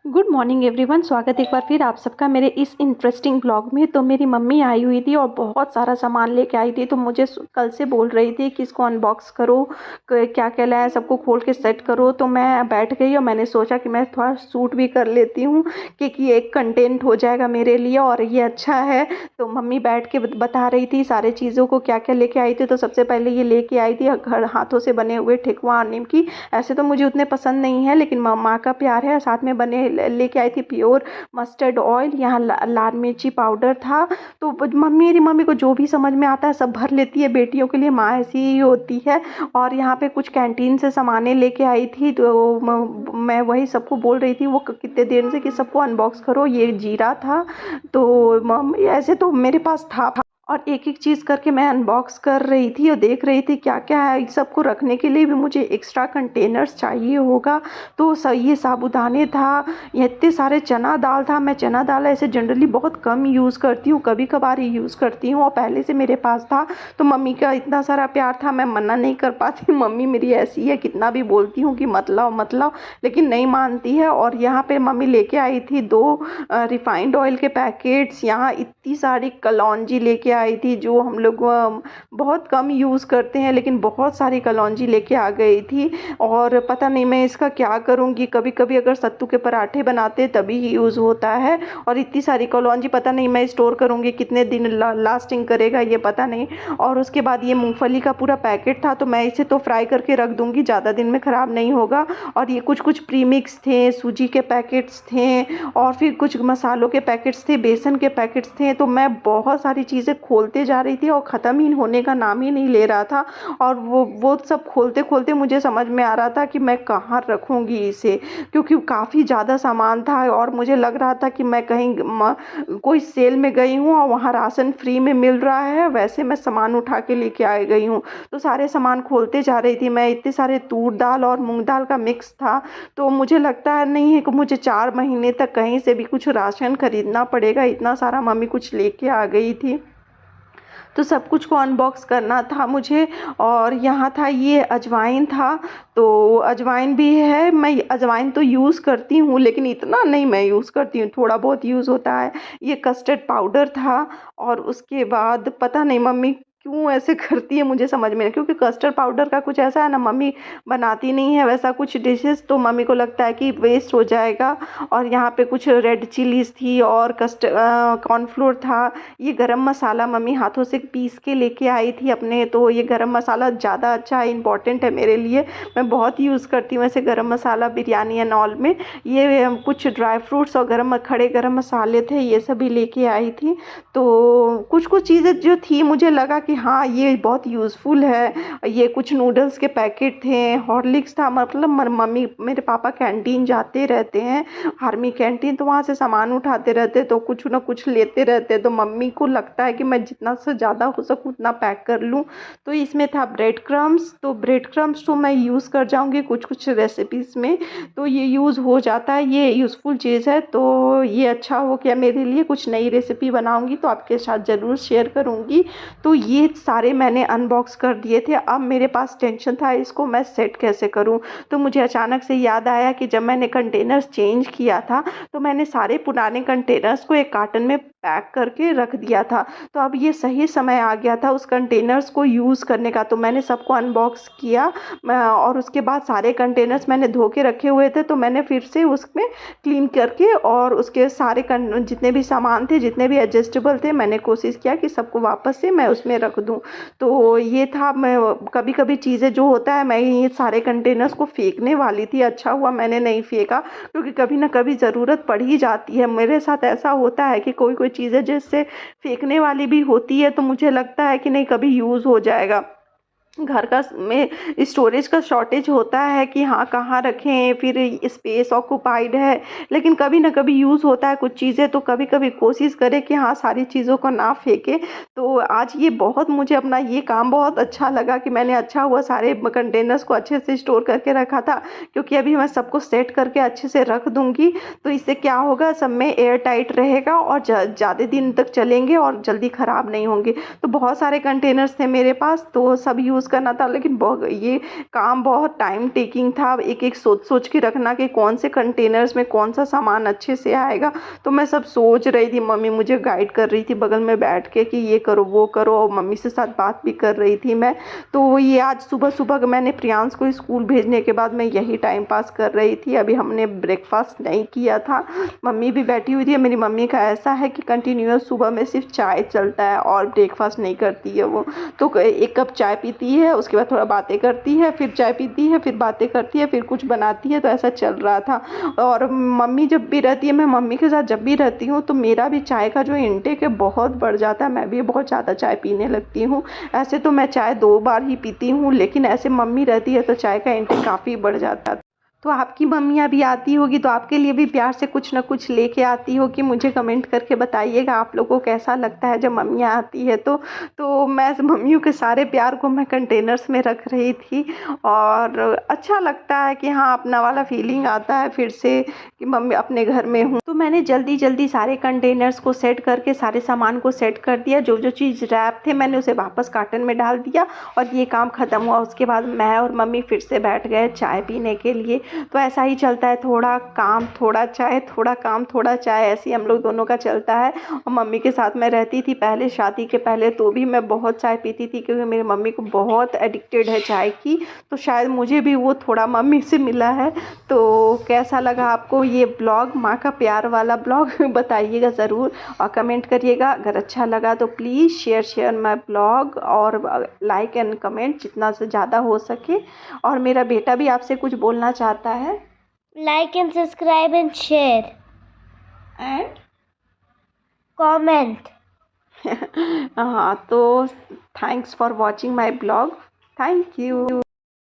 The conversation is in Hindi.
Good morning everyone. स्वागत एक बार फिर आप सबका मेरे इस इंटरेस्टिंग ब्लॉग में। तो मेरी मम्मी आई हुई थी और बहुत सारा सामान लेके आई थी। तो मुझे कल से बोल रही थी कि इसको अनबॉक्स करो, क्या क्या लाया सबको खोल के सेट करो। तो मैं बैठ गई और मैंने सोचा कि मैं थोड़ा शूट भी कर लेती हूँ क्योंकि एक कंटेंट हो जाएगा मेरे लिए और ये अच्छा है। तो मम्मी बैठ के बता रही थी सारे चीज़ों को क्या क्या लेके आई थी। तो सबसे पहले ये लेके आई थी घर हाथों से बने हुए ठेकुआ और निमकी। ऐसे तो मुझे उतने पसंद नहीं है लेकिन माँ का प्यार है। साथ में बने लेके आई थी प्योर मस्टर्ड ऑयल, यहाँ लाल मिर्ची पाउडर था। तो मेरी मम्मी को जो भी समझ में आता है सब भर लेती है। बेटियों के लिए माँ ऐसी ही होती है। और यहाँ पे कुछ कैंटीन से सामानें लेके आई थी। तो मैं वही सबको बोल रही थी वो कितने देर से कि सबको अनबॉक्स करो। ये जीरा था। तो ऐसे तो मेरे पास था और एक एक चीज़ करके मैं अनबॉक्स कर रही थी और देख रही थी क्या क्या है। इस सबको रखने के लिए भी मुझे एक्स्ट्रा कंटेनर्स चाहिए होगा। तो ये साबूदाने था, ये इतने सारे चना दाल था। मैं चना दाल ऐसे जनरली बहुत कम यूज़ करती हूँ, कभी कभार ही यूज़ करती हूँ और पहले से मेरे पास था। तो मम्मी का इतना सारा प्यार था, मैं मना नहीं कर पाती। मम्मी मेरी ऐसी है, कितना भी बोलती हूँ कि मत लाओ मत लाओ लेकिन नहीं मानती है। और यहाँ पे मम्मी लेके आई थी 2 रिफाइंड ऑयल के पैकेट्स। यहाँ इतनी सारी कलौंजी लेके आई थी जो हम लोग बहुत कम यूज़ करते हैं, लेकिन बहुत सारी कलौंजी लेके आ गई थी। और पता नहीं मैं इसका क्या करूँगी। कभी कभी अगर सत्तू के पराठे बनाते तभी यूज़ होता है। और इतनी सारी कलौंजी पता नहीं मैं स्टोर करूँगी कितने दिन लास्टिंग करेगा ये पता नहीं। और उसके बाद ये मूंगफली का पूरा पैकेट था। तो मैं इसे तो फ्राई करके रख दूँगी, ज़्यादा दिन में ख़राब नहीं होगा। और ये कुछ कुछ प्रीमिक्स थे, सूजी के पैकेट्स थे और फिर कुछ मसालों के पैकेट्स थे, बेसन के पैकेट्स थे। तो मैं बहुत सारी चीज़ें खोलते जा रही थी और ख़त्म ही होने का नाम ही नहीं ले रहा था। और वो सब खोलते खोलते मुझे समझ में आ रहा था कि मैं कहाँ रखूँगी इसे, क्योंकि काफ़ी ज़्यादा सामान था। और मुझे लग रहा था कि मैं कहीं कोई सेल में गई हूँ और वहाँ राशन फ्री में मिल रहा है, वैसे मैं सामान उठा के लेके आ गई हूँ। तो सारे सामान खोलते जा रही थी मैं। इतने सारे तूर दाल और मूंग दाल का मिक्स था। तो मुझे लगता है नहीं है कि मुझे 4 महीने तक कहीं से भी कुछ राशन खरीदना पड़ेगा, इतना सारा मम्मी कुछ लेके आ गई थी। तो सब कुछ को अनबॉक्स करना था मुझे। और यहाँ था ये अजवाइन था। तो अजवाइन भी है, मैं अजवाइन तो यूज़ करती हूँ लेकिन इतना नहीं मैं यूज़ करती हूँ, थोड़ा बहुत यूज़ होता है। ये कस्टर्ड पाउडर था। और उसके बाद पता नहीं मम्मी क्यों ऐसे करती है मुझे समझ में नहीं, क्योंकि कस्टर्ड पाउडर का कुछ ऐसा है ना, मम्मी बनाती नहीं है वैसा कुछ डिशेस, तो मम्मी को लगता है कि वेस्ट हो जाएगा। और यहाँ पे कुछ रेड चिलीज थी और कॉर्नफ्लोर था। ये गरम मसाला मम्मी हाथों से पीस के लेके आई थी अपने। तो ये गरम मसाला ज़्यादा अच्छा है, इम्पॉर्टेंट है मेरे लिए, मैं बहुत यूज़ करती हूँ ऐसे गरम मसाला बिरयानी एंड ऑल में। ये कुछ ड्राई फ्रूट्स और खड़े गरम मसाले थे, ये सभी लेके आई थी। तो कुछ कुछ चीज़ें जो थी मुझे लगा कि हाँ ये बहुत यूज़फुल है। ये कुछ नूडल्स के पैकेट थे, हॉर्लिक्स था। मतलब मम्मी मेरे पापा कैंटीन जाते रहते हैं, आर्मी कैंटीन, तो वहाँ से सामान उठाते रहते तो कुछ ना कुछ लेते रहते। तो मम्मी को लगता है कि मैं जितना से ज़्यादा हो सकूँ उतना पैक कर लूँ। तो इसमें था ब्रेड क्रम्स। तो ब्रेड क्रम्स तो मैं यूज़ कर जाऊँगी कुछ कुछ रेसिपीज़ में, तो ये यूज़ हो जाता है, ये यूज़फुल चीज़ है। तो ये अच्छा हो गया मेरे लिए, कुछ नई रेसिपी बनाऊँगी तो आपके साथ ज़रूर शेयर करूँगी। तो ये सारे मैंने अनबॉक्स कर दिए थे। अब मेरे पास टेंशन था इसको मैं सेट कैसे करूँ। तो मुझे अचानक से याद आया कि जब मैंने कंटेनर्स चेंज किया था तो मैंने सारे पुराने कंटेनर्स को एक कार्टन में पैक करके रख दिया था। तो अब ये सही समय आ गया था उस कंटेनर्स को यूज़ करने का। तो मैंने सबको अनबॉक्स किया और उसके बाद सारे कंटेनर्स मैंने धो के रखे हुए थे तो मैंने फिर से उसमें क्लीन करके और उसके सारे जितने भी सामान थे, जितने भी एडजस्टेबल थे, मैंने कोशिश किया कि सबको वापस से मैं उसमें रख दूं। तो ये था, मैं कभी कभी चीज़ें जो होता है, मैं ये सारे कंटेनर्स को फेंकने वाली थी, अच्छा हुआ मैंने नहीं फेंका, क्योंकि कभी ना कभी ज़रूरत पड़ ही जाती है। मेरे साथ ऐसा होता है कि कोई कोई चीज़ें जिससे फेंकने वाली भी होती है तो मुझे लगता है कि नहीं कभी यूज़ हो जाएगा। घर का में स्टोरेज का शॉर्टेज होता है कि हाँ कहाँ रखें, फिर स्पेस ऑक्यूपाइड है, लेकिन कभी ना कभी यूज़ होता है कुछ चीज़ें। तो कभी कभी कोशिश करें कि हाँ सारी चीज़ों को ना फेंके। तो आज ये बहुत मुझे अपना ये काम बहुत अच्छा लगा कि मैंने अच्छा हुआ सारे कंटेनर्स को अच्छे से स्टोर करके रखा था, क्योंकि अभी मैं सबको सेट करके अच्छे से रख दूँगी। तो इससे क्या होगा, सब में एयर टाइट रहेगा और ज़्यादा दिन तक चलेंगे और जल्दी ख़राब नहीं होंगे। तो बहुत सारे कंटेनर्स थे मेरे पास तो सब यूज़ यूज़ करना था, लेकिन ये काम बहुत टाइम टेकिंग था। एक-एक सोच-सोच के रखना कि कौन से कंटेनर्स में कौन-सा सामान अच्छे से आएगा। तो मैं सब सोच रही थी, मम्मी मुझे गाइड कर रही थी बगल में बैठ के कि ये करो, वो करो, और मम्मी से साथ बात भी कर रही थी मैं। तो ये आज सुबह-सुबह मैंने प्रियांश को स्कूल भेजने के बाद मैं यही टाइम पास कर रही थी। अभी हमने ब्रेकफ़ास्ट नहीं किया था, मम्मी भी बैठी हुई थी। मेरी मम्मी का ऐसा है कि कंटिन्यूअस सुबह में सिर्फ़ चाय चलता है और ब्रेकफ़ास्ट नहीं करती है वो। तो 1 कप चाय पीती है, उसके बाद थोड़ा बातें करती है, फिर चाय पीती है, फिर बातें करती है, फिर कुछ बनाती है, तो ऐसा चल रहा था। और मम्मी जब भी रहती है, मैं मम्मी के साथ जब भी रहती हूँ, तो मेरा भी चाय का जो इंटेक है बहुत बढ़ जाता है, मैं भी बहुत ज़्यादा चाय पीने लगती हूँ। ऐसे तो मैं चाय 2 बार ही पीती हूँ, लेकिन ऐसे मम्मी रहती है तो चाय का इंटेक काफ़ी बढ़ जाता है। तो आपकी मम्मी अभी आती होगी तो आपके लिए भी प्यार से कुछ ना कुछ लेके आती होगी। मुझे कमेंट करके बताइएगा आप लोगों को कैसा लगता है जब मम्मियाँ आती है तो मैं मम्मियों के सारे प्यार को मैं कंटेनर्स में रख रही थी, और अच्छा लगता है कि हाँ, अपना वाला फीलिंग आता है फिर से कि मम्मी अपने घर में हूँ। तो मैंने जल्दी-जल्दी सारे कंटेनर्स को सेट करके सारे सामान को सेट कर दिया। जो-जो चीज़ रैप थे मैंने उसे वापस कार्टन में डाल दिया, और ये काम ख़त्म हुआ। उसके बाद मैं और मम्मी फिर से बैठ गए चाय पीने के लिए। तो ऐसा ही चलता है, थोड़ा काम थोड़ा चाय, थोड़ा काम थोड़ा चाय, ऐसे ही हम लोग दोनों का चलता है। और मम्मी के साथ मैं रहती थी पहले, शादी के पहले, तो भी मैं बहुत चाय पीती थी क्योंकि मेरी मम्मी को बहुत एडिक्टेड है चाय की। तो शायद मुझे भी वो थोड़ा मम्मी से मिला है। तो कैसा लगा आपको ये ब्लॉग, माँ का प्यार वाला ब्लॉग बताइएगा ज़रूर, और कमेंट करिएगा। अगर अच्छा लगा तो प्लीज़ शेयर माय ब्लॉग, और लाइक एंड कमेंट जितना से ज़्यादा हो सके। और मेरा बेटा भी आपसे कुछ बोलना चाहता है। Like and subscribe and share. And Comment. हाँ, तो thanks for watching my blog. Thank you.